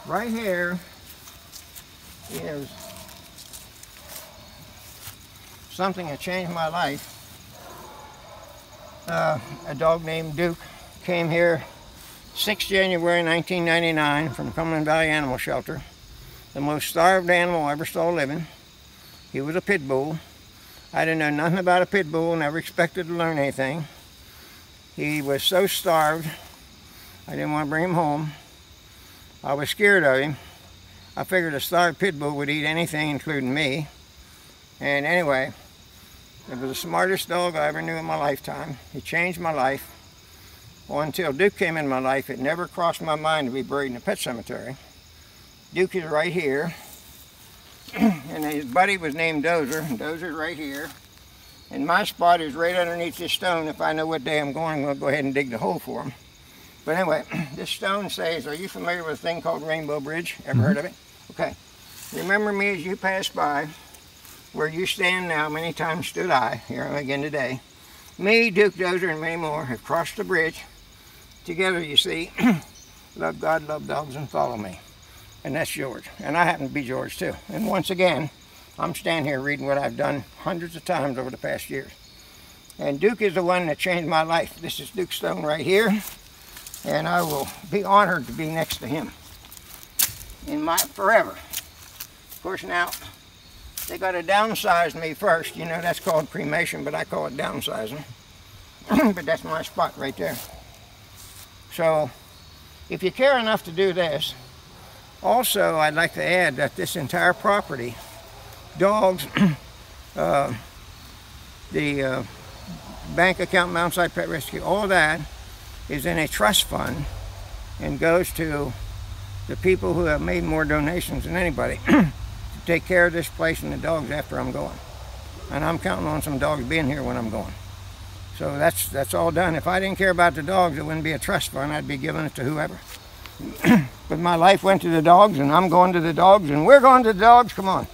right here is something that changed my life. A dog named Duke came here 6 January 1999 from Cumberland Valley Animal Shelter. The most starved animal I ever saw living. He was a pit bull. I didn't know nothing about a pit bull, never expected to learn anything. He was so starved, I didn't want to bring him home. I was scared of him. I figured a starved pit bull would eat anything, including me. And anyway, it was the smartest dog I ever knew in my lifetime. He changed my life. Well, until Duke came in my life, it never crossed my mind to be buried in a pet cemetery. Duke is right here. And his buddy was named Dozer, and Dozer's right here. And my spot is right underneath this stone. If I know what day I'm going to go ahead and dig the hole for him. But anyway, this stone says, are you familiar with a thing called Rainbow Bridge? Ever heard of it? Okay. Remember me as you pass by, where you stand now, many times stood I, here I am again today. Me, Duke, Dozer, and many more have crossed the bridge. Together, you see, love God, love dogs, and follow me. And that's George. And I happen to be George too. And once again, I'm standing here reading what I've done hundreds of times over the past years. And Duke is the one that changed my life. This is Duke Stone right here. And I will be honored to be next to him in my forever. Of course now, they got to downsize me first. You know, that's called cremation, but I call it downsizing. But that's my spot right there. So, if you care enough to do this, also I'd like to add that this entire property, dogs, the bank account, Mountainside Pet Rescue, all that is in a trust fund and goes to the people who have made more donations than anybody to take care of this place and the dogs after I'm going. And I'm counting on some dogs being here when I'm going. So that's all done. If I didn't care about the dogs, it wouldn't be a trust fund. I'd be giving it to whoever. But my life went to the dogs, and I'm going to the dogs, and we're going to the dogs. Come on.